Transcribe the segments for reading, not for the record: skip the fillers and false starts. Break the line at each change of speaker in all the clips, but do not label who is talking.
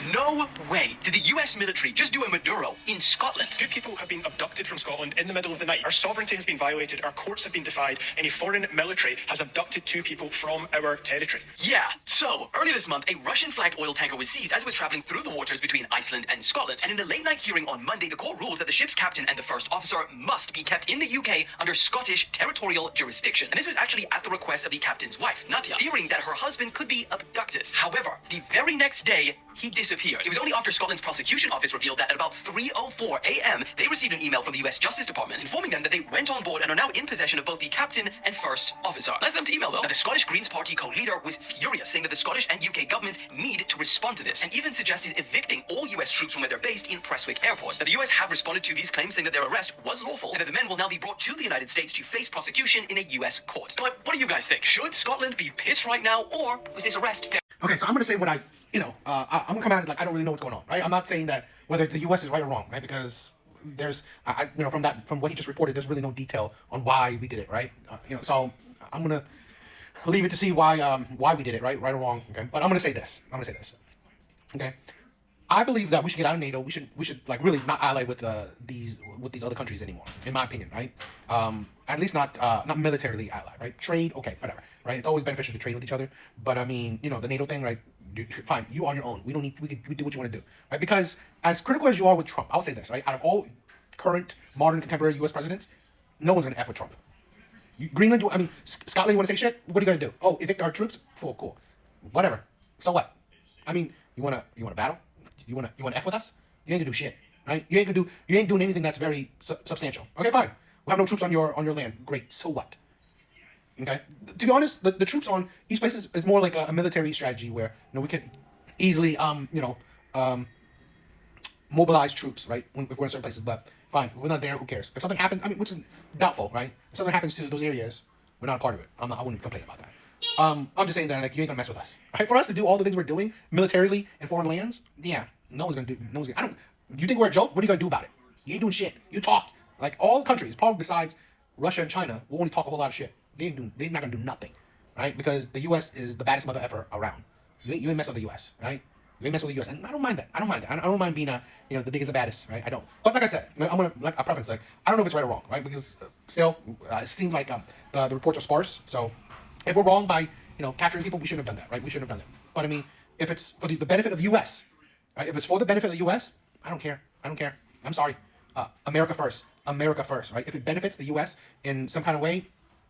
No way did the US military just do a Maduro in Scotland.
Two people have been abducted from Scotland in the middle of the night. Our sovereignty has been violated, our courts have been defied, and a foreign military has abducted two people from our territory.
Yeah, so earlier this month, a Russian-flagged oil tanker was seized as it was traveling through the waters between Iceland and Scotland. And in a late-night hearing on Monday, the court ruled that the ship's captain and the first officer must be kept in the UK under Scottish territorial jurisdiction. And this was actually at the request of the captain's wife, Nadia, fearing that her husband could be abducted. However, the very next day, he disappeared. It was only after Scotland's prosecution office revealed that at about 3:04 a.m., they received an email from the US Justice Department informing them that they went on board and are now in possession of both the captain and first officer. Nice of them to email, though. Now, the Scottish Greens Party co-leader was furious, saying that the Scottish and UK governments need to respond to this, and even suggested evicting all US troops from where they're based in Prestwick Airport. Now, the US have responded to these claims, saying that their arrest was lawful, and that the men will now be brought to the United States to face prosecution in a US court. So, what do you guys think? Should Scotland be pissed right now, or was this arrest fair?
Okay, so I'm gonna say what I'm gonna come at it like I don't really know what's going on, right? I'm not saying that whether the U.S. is right or wrong, right? Because there's, from what he just reported, there's really no detail on why we did it, right? So I'm gonna leave it to see why we did it, right or wrong, okay? But I'm gonna say this, okay? I believe that we should get out of NATO. We should like really not ally with these other countries anymore, in my opinion, right? At least not militarily ally, right? Trade, okay, whatever, right? It's always beneficial to trade with each other, but I mean, the NATO thing, right? Fine, you on your own. We don't need. We do what you want to do, right? Because as critical as you are with Trump, I'll say this, right? Out of all current, modern, contemporary U.S. presidents, no one's gonna F with Trump. Greenland, Scotland, you want to say shit? What are you gonna do? Oh, evict our troops? Cool, whatever. So what? I mean, you wanna battle? You wanna F with us? You ain't gonna do shit, right? You ain't doing anything that's very substantial. Okay, fine. We have no troops on your land. Great. So what? Okay. To be honest, the troops on each place is more like a military strategy where we could easily mobilize troops, right? If we're in certain places. But fine, we're not there. Who cares? If something happens, which is doubtful, right? If something happens to those areas, we're not a part of it. I wouldn't complain about that. I'm just saying that like you ain't gonna mess with us, right? For us to do all the things we're doing militarily in foreign lands, yeah, no one's gonna. You think we're a joke? What are you gonna do about it? You ain't doing shit. You talk like all countries, probably besides Russia and China, will only talk a whole lot of shit. They're not gonna do nothing, right? Because the U.S. is the baddest mother ever around. You ain't mess with the U.S., right? You ain't mess with the U.S. And I don't mind that. I don't mind being the biggest and baddest, right? I don't. But like I said, I'm gonna like a preference. Like I don't know if it's right or wrong, right? Because still, it seems like the reports are sparse. So if we're wrong by capturing people, we shouldn't have done that, right? We shouldn't have done that. But I mean, if it's for the benefit of the U.S., right? If it's for the benefit of the U.S., I don't care. I'm sorry. America first, right? If it benefits the U.S. in some kind of way,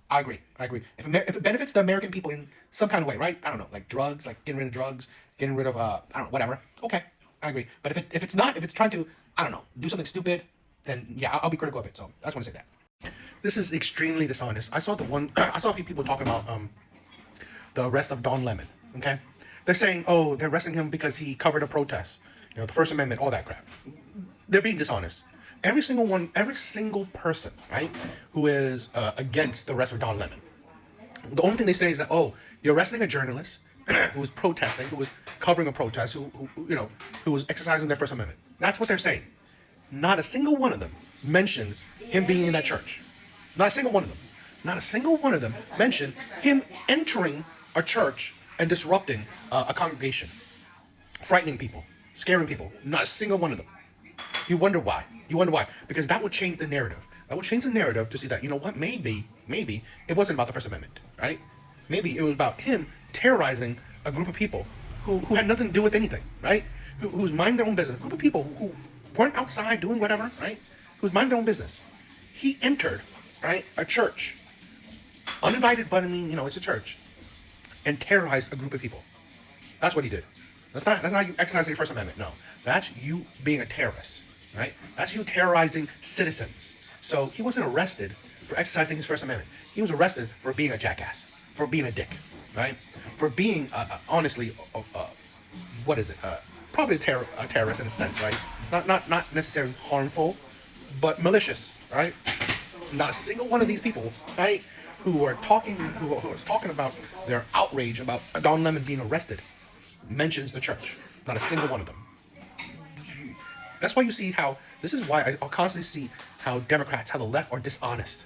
I agree. If it benefits the American people in some kind of way, right? I don't know, like drugs, like getting rid of drugs, getting rid of I don't know, whatever. Okay, I agree. But if it's not, if it's trying to, I don't know, do something stupid, then yeah, I'll be critical of it. So I just want to say that. This is extremely dishonest. I saw a few people talking about the arrest of Don Lemon. Okay, they're saying, oh, they're arresting him because he covered a protest. The First Amendment, all that crap. They're being dishonest. Every single person, right, who is against the arrest of Don Lemon, the only thing they say is that, oh, you're arresting a journalist who was protesting, who was covering a protest, who was exercising their First Amendment. That's what they're saying. Not a single one of them mentioned him being in that church. Not a single one of them. Not a single one of them mentioned him entering a church and disrupting a congregation, frightening people, scaring people. Not a single one of them. You wonder why. Because that would change the narrative. That would change the narrative to see that, what, maybe it wasn't about the First Amendment, right? Maybe it was about him terrorizing a group of people who had nothing to do with anything, right? Who's mind their own business. A group of people who weren't outside doing whatever, right? Who's mind their own business. He entered, right, a church, uninvited, but it's a church, and terrorized a group of people. That's what he did. That's not you exercising your First Amendment. No, that's you being a terrorist, right? That's you terrorizing citizens. So he wasn't arrested for exercising his First Amendment. He was arrested for being a jackass, for being a dick, right? For being, honestly, what is it? Probably a terrorist in a sense, right? Not necessarily harmful, but malicious, right? Not a single one of these people, right, who was talking about their outrage about Don Lemon being arrested, mentions the church. Not a single one of them. That's why you see how, this is why I'll constantly see how Democrats, how the left are dishonest.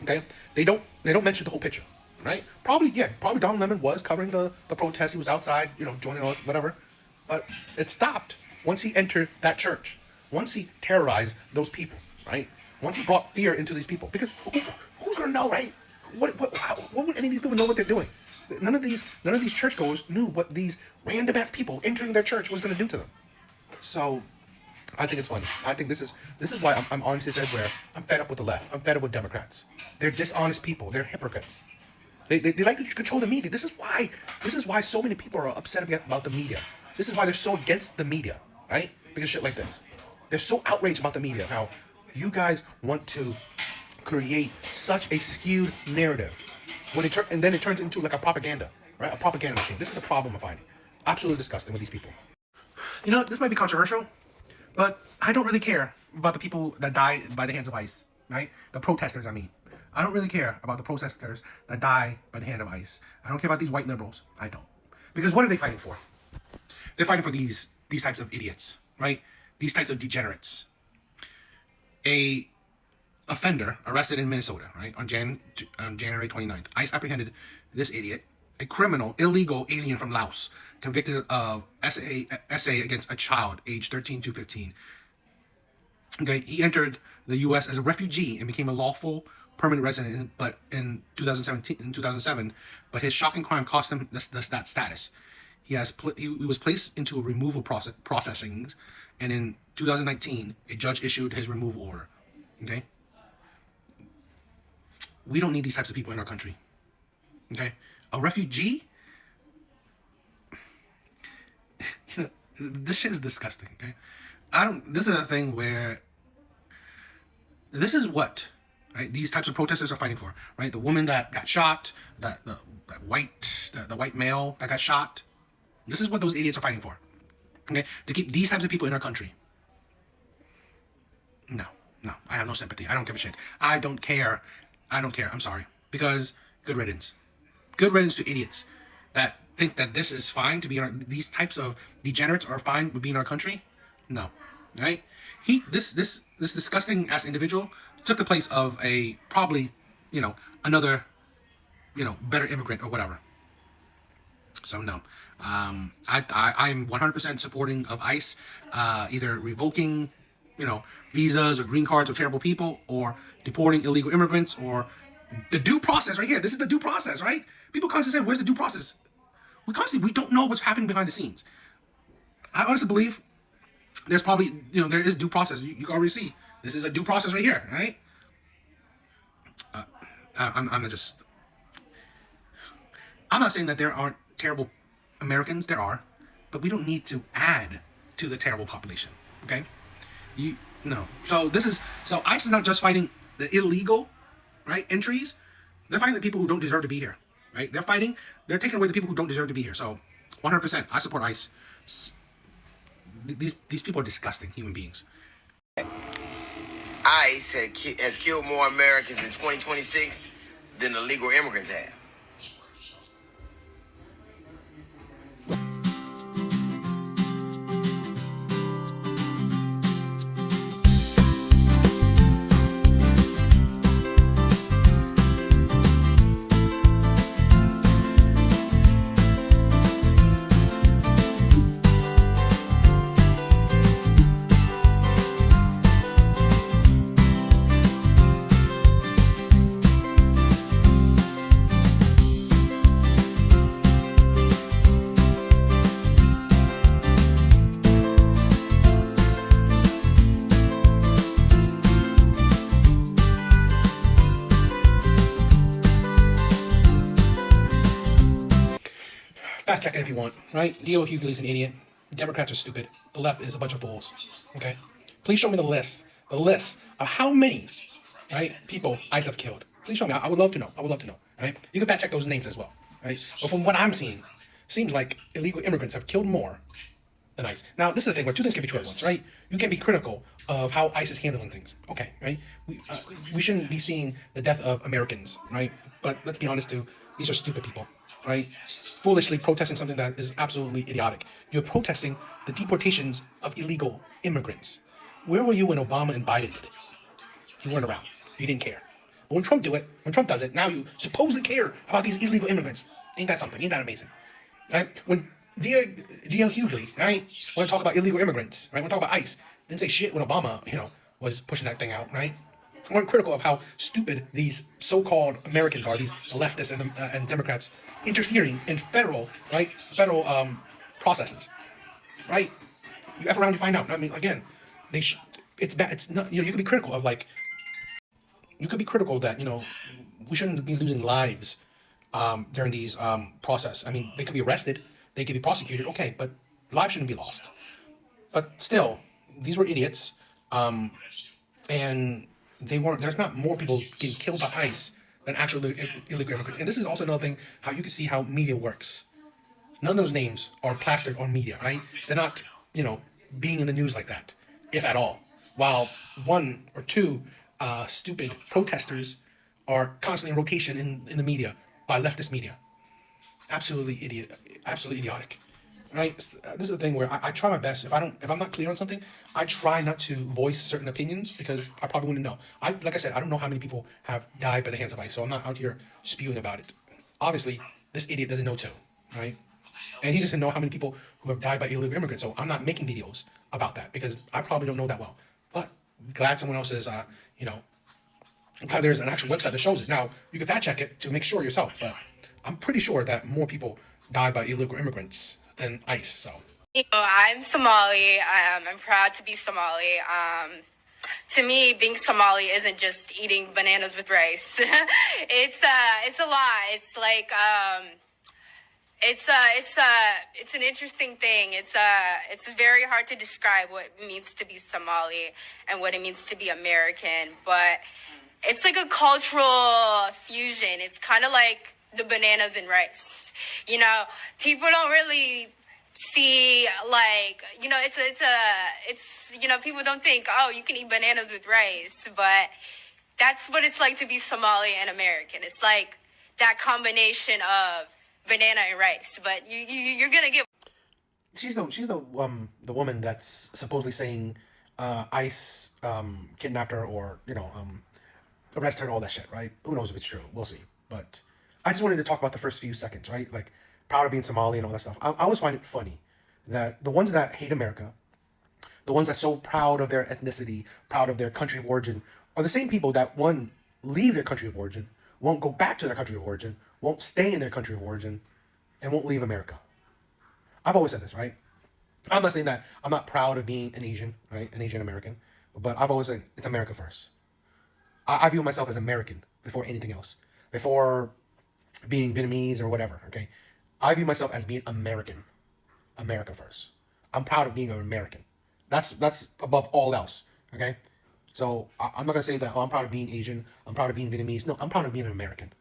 Okay? They don't mention the whole picture, right? Probably Don Lemon was covering the protest. He was outside, joining all, whatever. But it stopped once he entered that church. Once he terrorized those people, right? Once he brought fear into these people. Because who's gonna know, right? What would any of these people know what they're doing? None of these churchgoers knew what these random ass people entering their church was gonna do to them. So I think it's funny. I think this is why I'm honestly said where I'm fed up with the left. I'm fed up with Democrats. They're dishonest people. They're hypocrites. They like to control the media. This is why so many people are upset about the media. This is why they're so against the media, right? Because shit like this. They're so outraged about the media. How you guys want to create such a skewed narrative and then it turns into like a propaganda, right? A propaganda machine. This is the problem I'm finding. Absolutely disgusting with these people. You know, this might be controversial, but I don't really care about the people that die by the hands of ICE, right? The protesters, I mean. I don't really care about the protesters that die by the hand of ICE. I don't care about these white liberals. I don't. Because what are they fighting for? They're fighting for these types of idiots, right? These types of degenerates. A offender arrested in Minnesota, right, on January 29th. ICE apprehended this idiot, a criminal, illegal alien from Laos, convicted of SA against a child aged 13 to 15. Okay, he entered the U.S. as a refugee and became a lawful permanent resident, but in 2007, but his shocking crime cost him that status. He was placed into a removal processing, and in 2019, a judge issued his removal order. Okay, we don't need these types of people in our country. Okay, a refugee. You know, this shit is disgusting. Okay, This is a thing where. This is what. Right, these types of protesters are fighting for, right? The woman that got shot, the white male that got shot. This is what those idiots are fighting for. Okay, to keep these types of people in our country. No, I have no sympathy. I don't give a shit. I don't care. I'm sorry. Because good riddance. Good riddance to idiots that think that this is fine to be in these types of degenerates are fine to be in our country. No, right? This disgusting ass individual took the place of a probably, another, better immigrant or whatever. So no, I'm 100% supporting of ICE, either revoking, visas or green cards of terrible people, or deporting illegal immigrants, or the due process right here. This is the due process, right? People constantly say, "Where's the due process?" We don't know what's happening behind the scenes. I honestly believe there's probably, there is due process. You can already see this is a due process right here, right? I'm not saying that there aren't terrible Americans. There are, but we don't need to add to the terrible population. Okay, no. So ICE is not just fighting the illegal, right, entries. They're fighting the people who don't deserve to be here, right? They're taking away the people who don't deserve to be here. So 100%, I support ICE. These people are disgusting human beings.
ICE has killed more Americans in 2026 than illegal immigrants have.
Fact check it if you want, right? D.O. Hughley's an idiot. Democrats are stupid. The left is a bunch of fools. Okay? Please show me the list of how many, right, people ICE have killed. Please show me. I would love to know. Right? You can fact check those names as well, right? But from what I'm seeing, seems like illegal immigrants have killed more than ICE. Now, this is the thing where two things can be true at once, right? You can be critical of how ICE is handling things. Okay, right? We shouldn't be seeing the death of Americans, right? But let's be honest too, these are stupid people, right? Foolishly protesting something that is absolutely idiotic. You're protesting the deportations of illegal immigrants. Where were you when Obama and Biden did it? You weren't around. You didn't care. But when Trump does it, now you supposedly care about these illegal immigrants. Ain't that something? Ain't that amazing? Right? When D.L. Hughley, right? Want to talk about illegal immigrants, right? Want to talk about ICE. Didn't say shit when Obama, was pushing that thing out, right? We're critical of how stupid these so-called Americans are, these leftists and Democrats interfering in federal, right? Federal processes, right? You F around, you find out. I mean, again, it's bad. It's not. You could be critical of like. You could be critical that we shouldn't be losing lives during these process. I mean, they could be arrested, they could be prosecuted. Okay, but lives shouldn't be lost. But still, these were idiots, and they weren't. There's not more people getting killed by ICE than actual illegal immigrants. And this is also another thing how you can see how media works. None of those names are plastered on media, right? They're not, being in the news like that, if at all. While one or two stupid protesters are constantly in rotation in the media by leftist media. Absolutely idiotic, right? This is the thing where I try my best. If I'm not clear on something, I try not to voice certain opinions because I probably wouldn't know. Like I said, I don't know how many people have died by the hands of ICE, so I'm not out here spewing about it. Obviously, this idiot doesn't know too, right? And he doesn't know how many people who have died by illegal immigrants. So I'm not making videos about that because I probably don't know that well. But glad someone else is, glad there's an actual website that shows it. Now, you can fact check it to make sure yourself, but I'm pretty sure that more people die by illegal immigrants than ICE, so.
I'm Somali. I'm proud to be Somali. To me, being Somali isn't just eating bananas with rice. It's a lot. It's like, it's an interesting thing. It's very hard to describe what it means to be Somali and what it means to be American, but it's like a cultural fusion. It's kind of like the bananas and rice. People don't really see people don't think, oh, you can eat bananas with rice, but that's what it's like to be Somali and American. It's like that combination of banana and rice, but you're gonna get.
She's the woman that's supposedly saying ICE kidnapped her or arrested her and all that shit, right? Who knows if it's true? We'll see. But I just wanted to talk about the first few seconds, right? Like proud of being Somali and all that stuff. I always find it funny that the ones that hate America, the ones that are so proud of their ethnicity, proud of their country of origin, are the same people that leave their country of origin, won't go back to their country of origin, won't stay in their country of origin, and won't leave America. I've always said this, right? I'm not saying that I'm not proud of being an Asian, right? An Asian American, but I've always said it's America first. I view myself as American before anything else. Before being Vietnamese or whatever, okay? I view myself as being American. America first. I'm proud of being an American. That's above all else, okay? So I'm not going to say that, I'm proud of being Asian, I'm proud of being Vietnamese. No, I'm proud of being an American.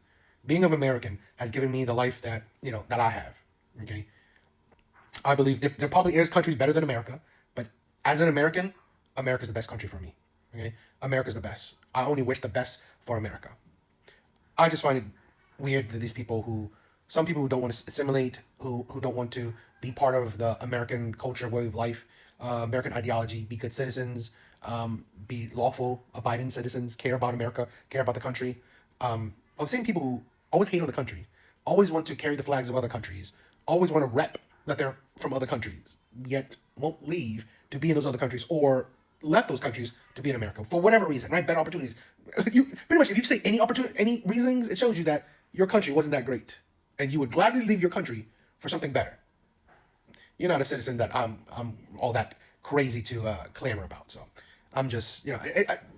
Being an American has given me the life that, that I have, okay? I believe there probably is countries better than America, but as an American, America's the best country for me, okay? America's the best. I only wish the best for America. I just find it weird that some people who don't want to assimilate, who don't want to be part of the American culture, way of life, American ideology, be good citizens, be lawful, abiding citizens, care about America, care about the country. Are the same people who always hate on the country, always want to carry the flags of other countries, always want to rep that they're from other countries, yet won't leave to be in those other countries or left those countries to be in America for whatever reason, right? Better opportunities. You pretty much, if you say any opportunity, any reasons, it shows you that your country wasn't that great, and you would gladly leave your country for something better. You're not a citizen that I'm all that crazy to clamor about. So I'm just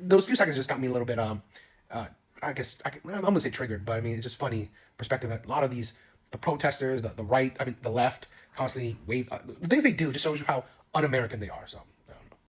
those few seconds just got me a little bit I guess I'm gonna say triggered, but I mean it's just funny perspective that a lot of the protesters, the right, the left constantly wave the things they do just shows you how un-American they are. So.